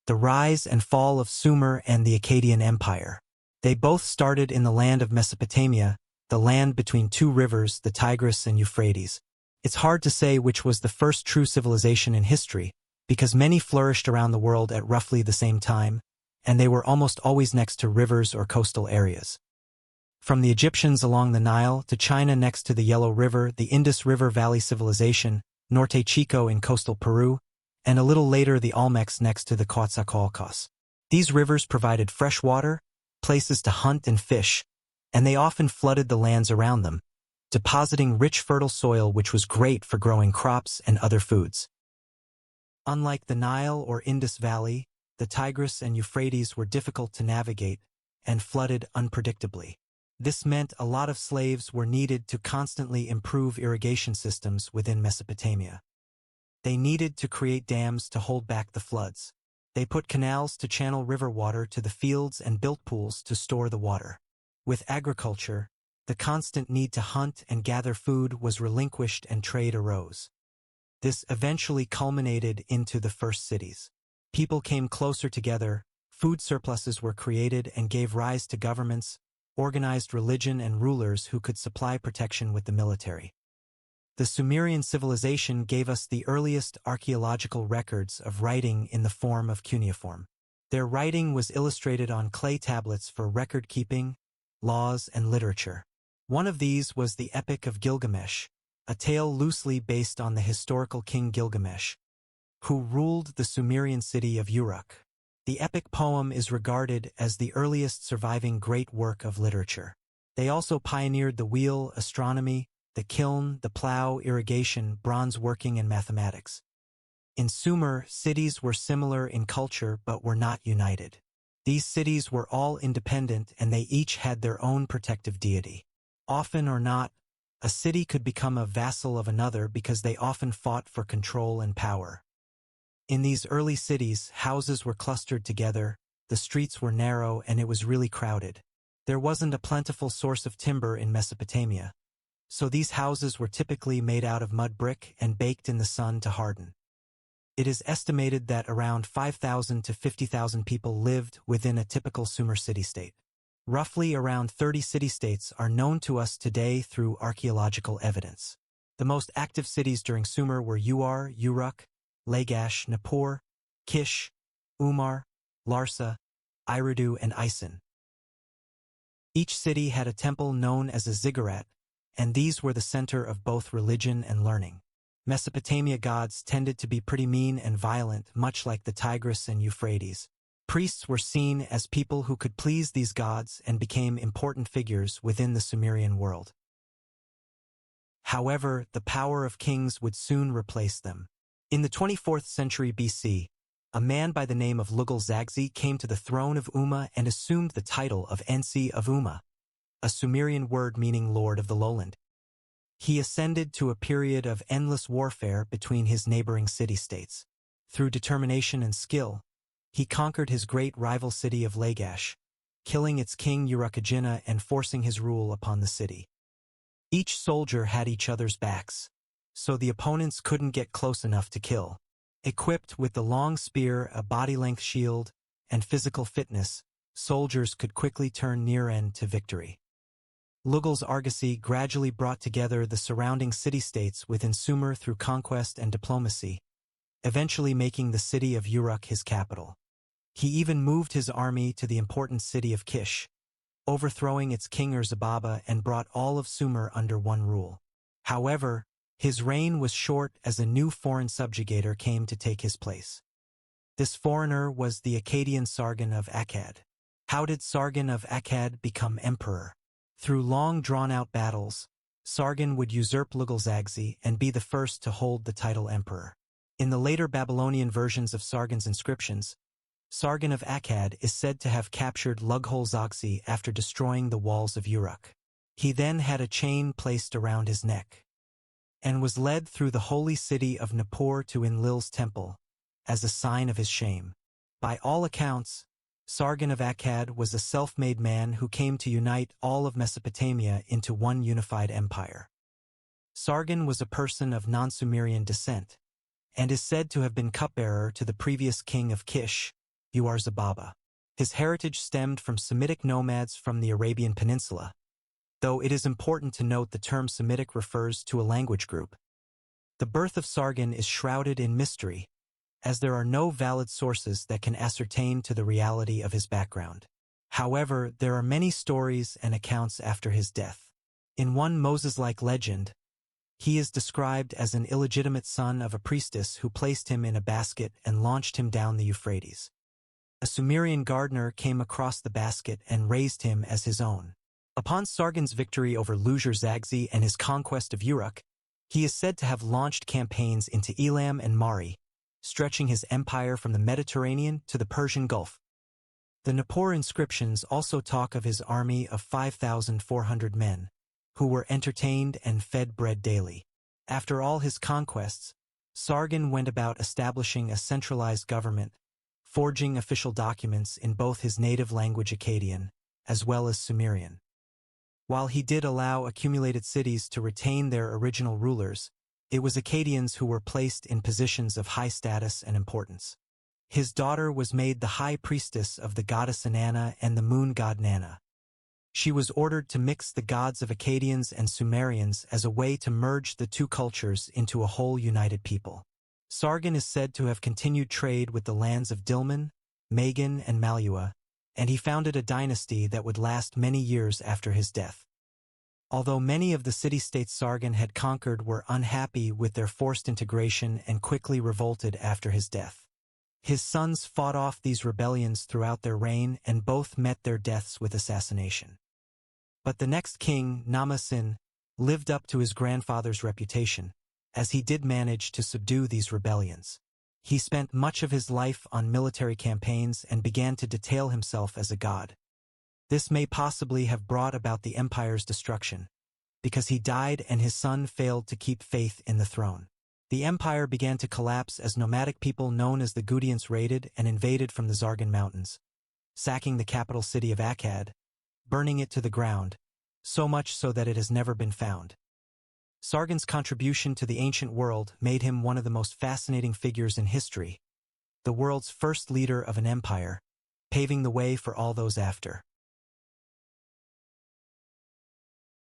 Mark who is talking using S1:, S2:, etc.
S1: The rise and fall of Sumer and the Akkadian Empire. They both started in the land of Mesopotamia, the land between two rivers, the Tigris and Euphrates. It's hard to say which was the first true civilization in history, because many flourished around the world at roughly the same time, and they were almost always next to rivers or coastal areas. From the Egyptians along the Nile to China next to the Yellow River, the Indus River Valley Civilization, Norte Chico in coastal Peru, and a little later the Olmecs next to the Quetzalcoatlus. These rivers provided fresh water, places to hunt and fish, and they often flooded the lands around them, depositing rich fertile soil which was great for growing crops and other foods. Unlike the Nile or Indus Valley, the Tigris and Euphrates were difficult to navigate and flooded unpredictably. This meant a lot of slaves were needed to constantly improve irrigation systems within Mesopotamia. They needed to create dams to hold back the floods. They put canals to channel river water to the fields and built pools to store the water. With agriculture, the constant need to hunt and gather food was relinquished and trade arose. This eventually culminated into the first cities. People came closer together, food surpluses were created and gave rise to governments, organized religion and rulers who could supply protection with the military. The Sumerian civilization gave us the earliest archaeological records of writing in the form of cuneiform. Their writing was illustrated on clay tablets for record-keeping, laws, and literature. One of these was the Epic of Gilgamesh, a tale loosely based on the historical king Gilgamesh, who ruled the Sumerian city of Uruk. The epic poem is regarded as the earliest surviving great work of literature. They also pioneered the wheel, astronomy, the kiln, the plow, irrigation, bronze working, and mathematics. In Sumer, cities were similar in culture but were not united. These cities were all independent and they each had their own protective deity. Often or not, a city could become a vassal of another because they often fought for control and power. In these early cities, houses were clustered together, the streets were narrow, and it was really crowded. There wasn't a plentiful source of timber in Mesopotamia, so these houses were typically made out of mud brick and baked in the sun to harden. It is estimated that around 5,000 to 50,000 people lived within a typical Sumer city-state. Roughly around 30 city-states are known to us today through archaeological evidence. The most active cities during Sumer were Ur, Uruk, Lagash, Nippur, Kish, Umar, Larsa, Eridu, and Isin. Each city had a temple known as a ziggurat, and these were the center of both religion and learning. Mesopotamia gods tended to be pretty mean and violent, much like the Tigris and Euphrates. Priests were seen as people who could please these gods and became important figures within the Sumerian world. However, the power of kings would soon replace them. In the 24th century BC, a man by the name of Lugal-Zagzi came to the throne of Umma and assumed the title of Ensi of Umma, a Sumerian word meaning Lord of the Lowland. He ascended to a period of endless warfare between his neighboring city-states. Through determination and skill, he conquered his great rival city of Lagash, killing its king Urukagina and forcing his rule upon the city. Each soldier had each other's backs, so the opponents couldn't get close enough to kill. Equipped with the long spear, a body-length shield, and physical fitness, soldiers could quickly turn near-end to victory. Lugal's argosy gradually brought together the surrounding city-states within Sumer through conquest and diplomacy, eventually making the city of Uruk his capital. He even moved his army to the important city of Kish, overthrowing its king Ur and brought all of Sumer under one rule. However, his reign was short as a new foreign subjugator came to take his place. This foreigner was the Akkadian Sargon of Akkad. How did Sargon of Akkad become emperor? Through long drawn-out battles, Sargon would usurp Lugal-Zagzi and be the first to hold the title emperor. In the later Babylonian versions of Sargon's inscriptions, Sargon of Akkad is said to have captured Lugal-Zagzi after destroying the walls of Uruk. He then had a chain placed around his neck and was led through the holy city of Nippur to Enlil's temple, as a sign of his shame. By all accounts, Sargon of Akkad was a self-made man who came to unite all of Mesopotamia into one unified empire. Sargon was a person of non-Sumerian descent, and is said to have been cupbearer to the previous king of Kish, Ur. His heritage stemmed from Semitic nomads from the Arabian Peninsula, though it is important to note the term Semitic refers to a language group. The birth of Sargon is shrouded in mystery, as there are no valid sources that can ascertain to the reality of his background. However, there are many stories and accounts after his death. In one Moses-like legend, he is described as an illegitimate son of a priestess who placed him in a basket and launched him down the Euphrates. A Sumerian gardener came across the basket and raised him as his own. Upon Sargon's victory over Ur and his conquest of Uruk, he is said to have launched campaigns into Elam and Mari, stretching his empire from the Mediterranean to the Persian Gulf. The Nippur inscriptions also talk of his army of 5,400 men, who were entertained and fed bread daily. After all his conquests, Sargon went about establishing a centralized government, forging official documents in both his native language Akkadian as well as Sumerian. While he did allow accumulated cities to retain their original rulers, it was Akkadians who were placed in positions of high status and importance. His daughter was made the high priestess of the goddess Inanna and the moon god Nanna. She was ordered to mix the gods of Akkadians and Sumerians as a way to merge the two cultures into a whole united people. Sargon is said to have continued trade with the lands of Dilmun, Magan, and Malua, and he founded a dynasty that would last many years after his death. Although many of the city-states Sargon had conquered were unhappy with their forced integration and quickly revolted after his death. His sons fought off these rebellions throughout their reign and both met their deaths with assassination. But the next king, Nama-Sin, lived up to his grandfather's reputation, as he did manage to subdue these rebellions. He spent much of his life on military campaigns and began to detail himself as a god. This may possibly have brought about the empire's destruction, because he died and his son failed to keep faith in the throne. The empire began to collapse as nomadic people known as the Gudians raided and invaded from the Sargon Mountains, sacking the capital city of Akkad, burning it to the ground, so much so that it has never been found. Sargon's contribution to the ancient world made him one of the most fascinating figures in history, the world's first leader of an empire, paving the way for all those after.